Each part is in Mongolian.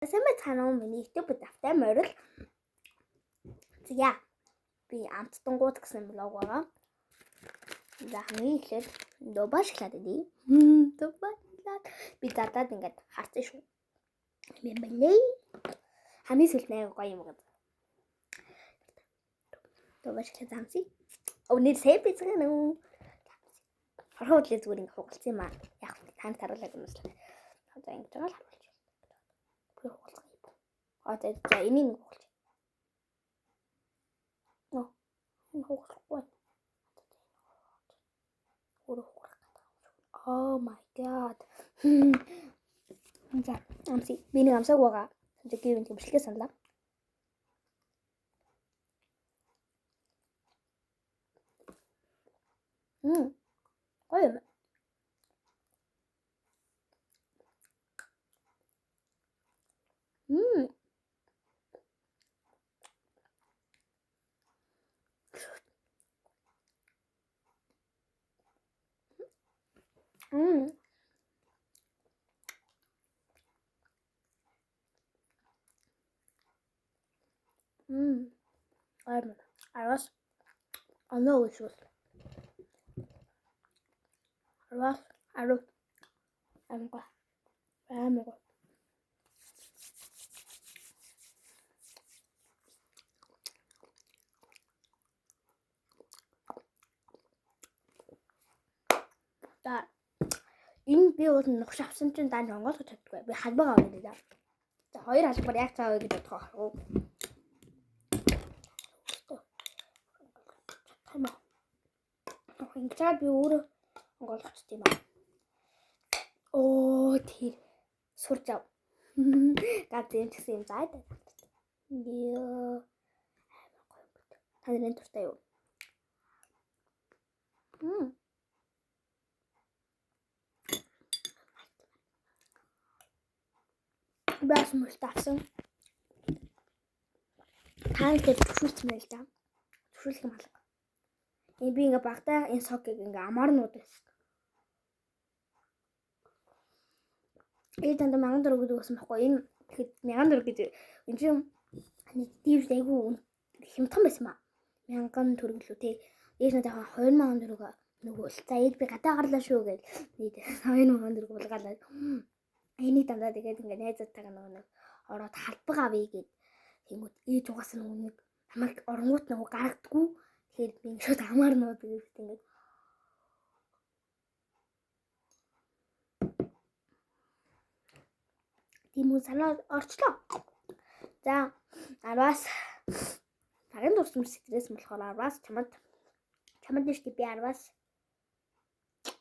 Сайн байцгаана уу миний YouTube давтай морил. За би амттангууд гэсэн блог байгаа. За хамгийн эхлээд дубашлаад идэв. Дубашлаад би задаад ингээд харсан шүү. Юм бэлээ. Хамгийн сүүлд нэг гоё юм гээд. Дубашлаад замси. Өнөр сайн байцгаана уу. Харахад л зүгээр ингээд хугалсан юм аа. Яг танд харуулдаг юм шиг. Одоо ингэж байгаа л харуулж. За энийг хугалж. Энэ хугалахгүй. Oh my god. За амси би нэг амсаг байгаа. Тэг гівэн тэмшлэгээ саналаа. Гоё юм. I know it's good. За энэ би бол нухш авсан чинь даан онгойлгож чаддгүй. Би халбаг аваад байлаа. За хоёр халбар яг цаа гэж бодох уу? Ингээд би өөрөө онгойлгоч тийм аа. Оо тэр сурж ав. Гад юм гэсэн юм заад. Яа. Танарын туртай юу? Бас мультаасан. Таанд төвшүүлсэн байл та. Төвшүүлэх юм алга. Би ингээ багтаа энэ сокийг ингээ амар нуудсан. Дандаа 1000 төгрөг гэдэг байсан байхгүй энэ тэгэхэд 1000 төгрөг гэдэг энэ чинь дивж айгүй хямдхан байсан ба 1000 төгрөг лөө тий. Дээс надад 2000 төгрөг нөгөө за ээж би гадаа гарлаа шүү гэж 2000 төгрөг булгаалаа. Энийг дандаа тэгээд ингээ найзуудтайгаа нөгөө ороод халбаг авъя гэд тэгмүүд ээж угаас нөгөө нэг намайг оронгууд нөгөө гаргадаггүй. Тэгэхээр би ингээ шууд амар нууд гэж ингээд тийм үү санаа орчлоо. За 10-аас тарын дурсамж стресс болохоор 10-аас чамд дэвш би 10-аас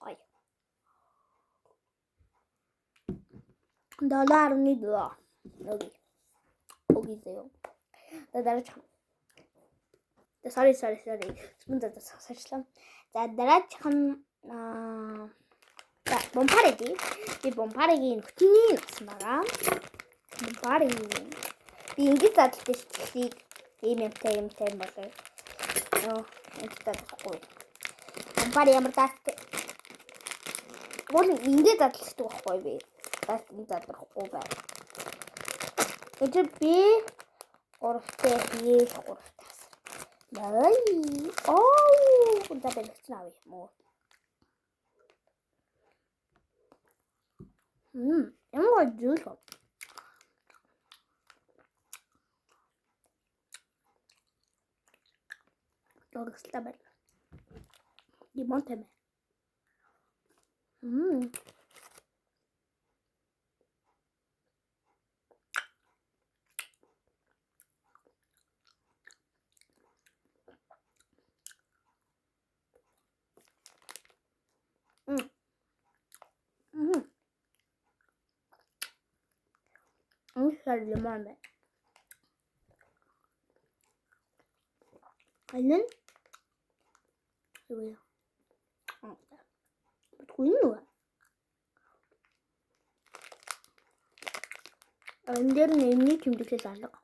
гоё. $1.2 Окей заяа. Дараач. Sorry. Сүмд засачлаа. За дараачихан за бомбареги. Би бомбарегийн бүтний нутсан байгаа. Бомбареги. Би ингэж задлаа шийдийг ийм болоо. Ингэж задлахгүй. Бомбаре ямар таастай. Гол ингэж задлахгүй байхгүй би. Таастай задлахгүй бай. Эцэг би орохтой хийх гуртаас. Бай. Унтаа бэлгцэн авъя муу. Ямар зүйл. Дөрөстэй байна. Лимон тэмэ. Лимон бай. Анин юу? Бүтгүн. Энэ дээр нэмний тэмдэглэл алга.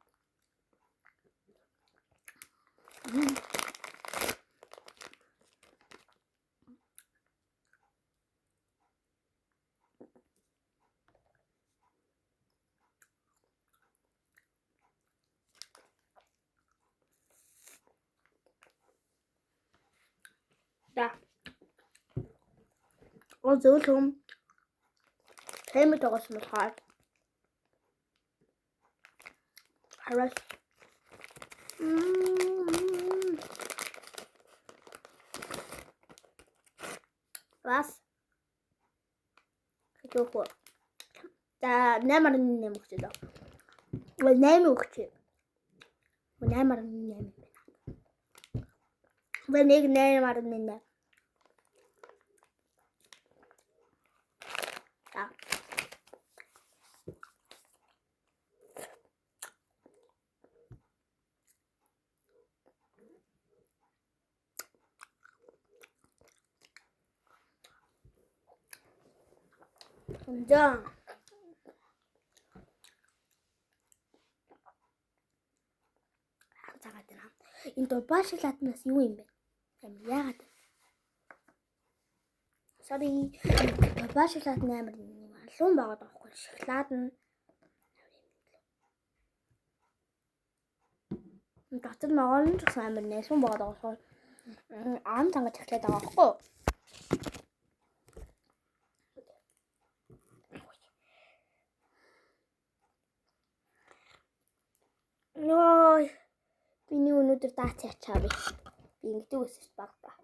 За. Зөөлөн хэмэт байгаас болохоор хараа. Бас. Хэвгүй. За 8.8 өгч дөө. 8 өгч. 8.8. Нэг 8.8. За. За. Энэ дурбаа шоколаднаас юу юм бэ? Яагаад? Sorry. Дурбаа шоколад амар алуун байгаад байгаа хгүй. Шоколад нь дотор ногоон ч гэсэн амар нэлсэн байгаад байгаа хгүй. Аан цангаж эхлээд байгаа хгүй. Йой. Миний өнөөдөр даац ячаа би. Би ингэдэг өсөж багтаа.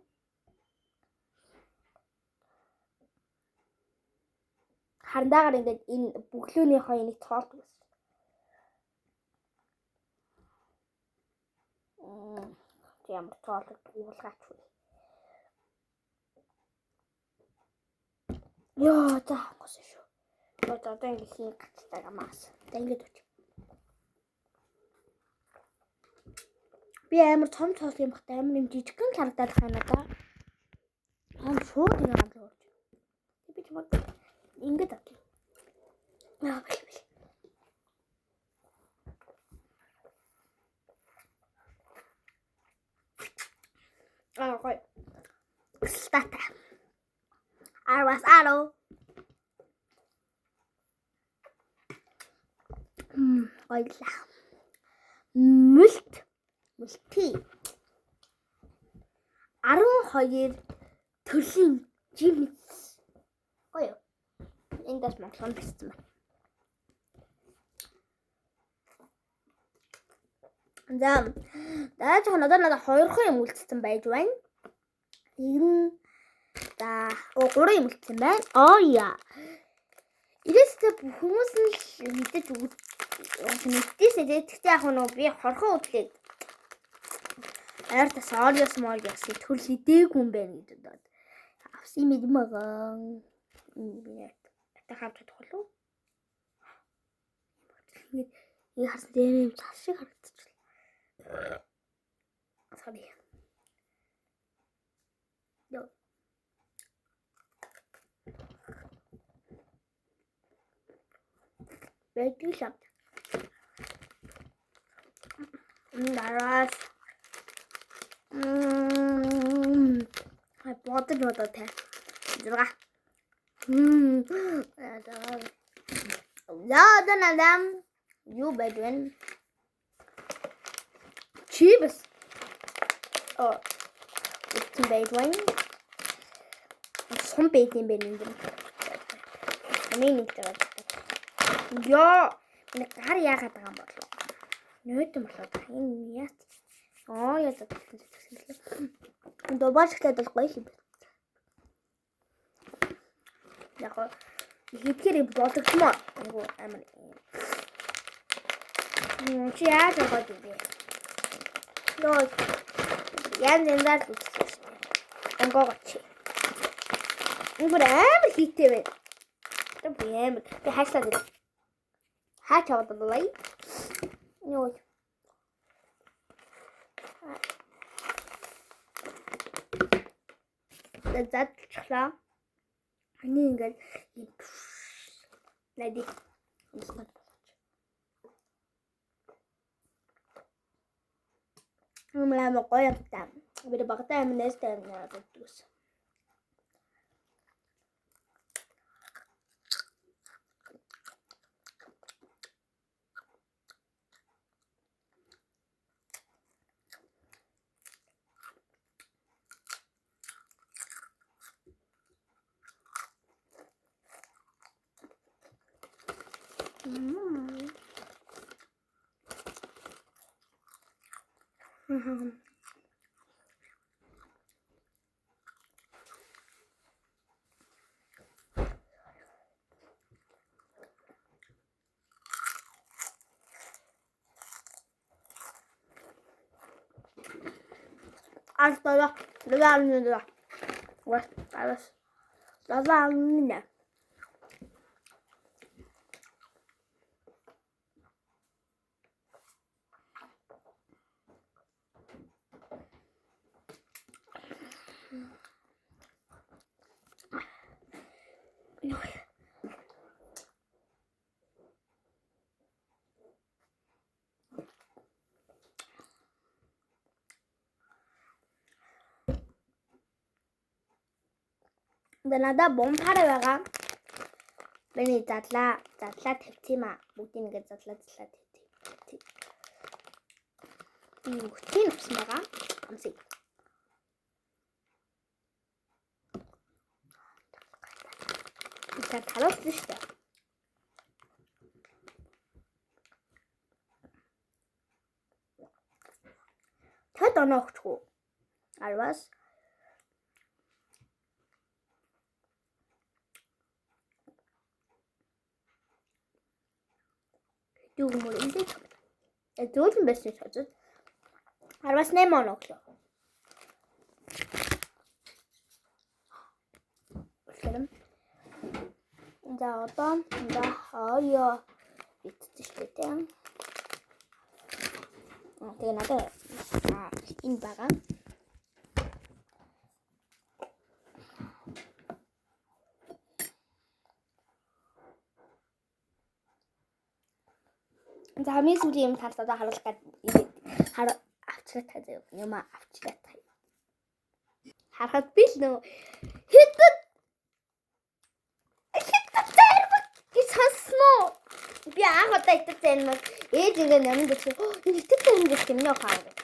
Харандагаар ингээд энэ бүглөөний хоёрыг тоолдог гэсэн. Ямар тоолдог уулгаач вэ? Йоо, заахгүй шүү. Одоо ингээд хий гацтай гамаас. Ингээд өч. Би амар том тоол юм бахтай амар юм жижигхэн харагдаад байна да. Амар шууд ингэ амлаа урж. Би ч мод ингээд авчих. Яа бэл. Гой. Стата. Арвас ало. Ойлаа. Мөлт. Мөлти. 12 төрлийн жимс. Гоё. Энэ дэс монголын бичсэн байна. За. Даач надад 2 юм үлдсэн байж байна. Энэ за 3 юм үлдсэн байна. Яа. Илээстэй хүмүүс нь мэдэж мэдээсээ тэгтээ яг нөө би хорхон үтлээд Артас Ориос Мориос төрөл идээг юм байна гэж бодоод авсан юм байгаа. Би ята хавтах болов. Ийм харсан дээр юм цааш шиг харагдчихлаа. Sorry. Йоо. Бэдгүй шат. Дараас. бодод те. Зурга. Яадан адам юу бэдвэн чибс it's bädвэн сон бэдэн бэнэн миний тэр яа нэг хар яагаад байгаа юм болов нөөдөн болоод энэ яа яа добавчтай бол гоё юм. Яг хитгэр бодогдмоо. Айгу амар. Чи яаж байгаа вэ? Нөө яа нэмдаад үзсэн. Ангогоч. Энэ амар хитээ байна. Тэр амар. Би хаашлаа гэж. Хаач аваад болоо. Нөө задчихлаа. Они ингээд найди. Умлаа гоё та. Би багтаа амнаас тань дутус. Alter, det var nu då. Vad alles. Det var nu. 근데 나다 몸파를 와가 맨이 잘라 탭티마 못되는 게 잘라 탭티 이 없습니다. 감시 일단 달아주시죠. 더 넣고 알았어. Думаю, иди. Это очень быстро сейчас. А вас не монокло. Скажем. Да, там, да, я. Это что-то. Тэгээ надад энэ байгаа. За хамгийн сүүлийн юм таарсаа харуулах гэдэг авчраад таа юм авчраад таа. Харахад би л нөө хэдэд гэж сонсноо. Би анх удаа итгэж байна мөн. Ээж ингээ намын дэвч энэ итгэж байна гэж хэмнээ хаа гэх.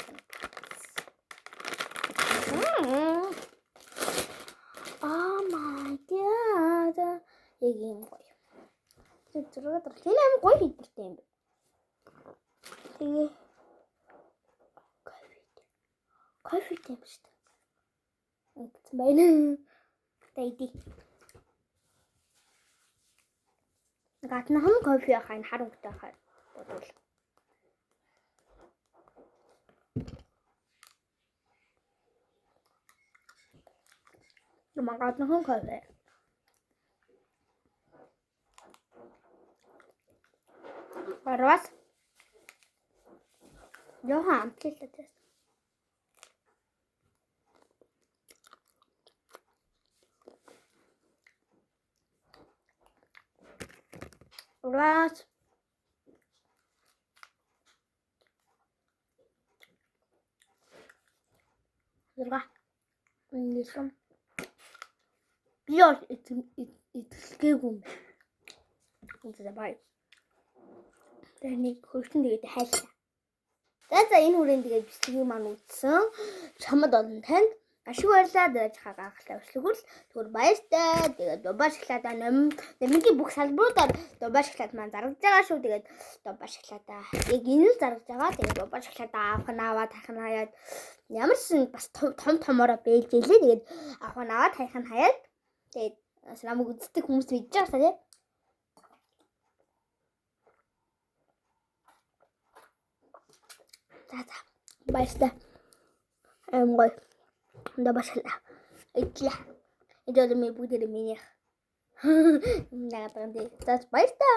Oh my god. Яг юм гоё. Зүрхээ тэр аим гоё хийдэртэй юм бэ. Тэгээ кофе тийм шүү дээ. Ингэсэн байна. Тэйди. Гадна хам кофе ахын харанхтай хаа бодвол. Гадна хам кофе. Барвас. Johan, titta det. Ras. Зурга. Ингээсэм. Би итгэгээгүй юм. Үнэхээр бай. Тэнийг хөрсөн тэгээд хайлаа. За энэ хүрээнд тэгээд бичлэгийг маань үзсэн. Чамд олон танд ашиг баярлалаа гэж хагахлаа өслөгөл түр баяртай. Тэгээд дубаа шоколадаа нэмгийн бүх салбаруудаар дубаа шоколад маань зарагдж байгаа шүү. Тэгээд дубаа шоколадаа яг энэ л зарагдж байгаа. Тэгээд дубаа шоколадаа аваад тайх нь хаяад ямар ч бас томороо бэлж илээ. Тэгээд аваад тайх нь хаяад тэгээд намайг үздэг хүмүүс мэдж байгаа сая. За баяртай. Гоё. Дабашла. Итла. Идёд ми бүгд минийх. Нагадсан дээ. За баяртай.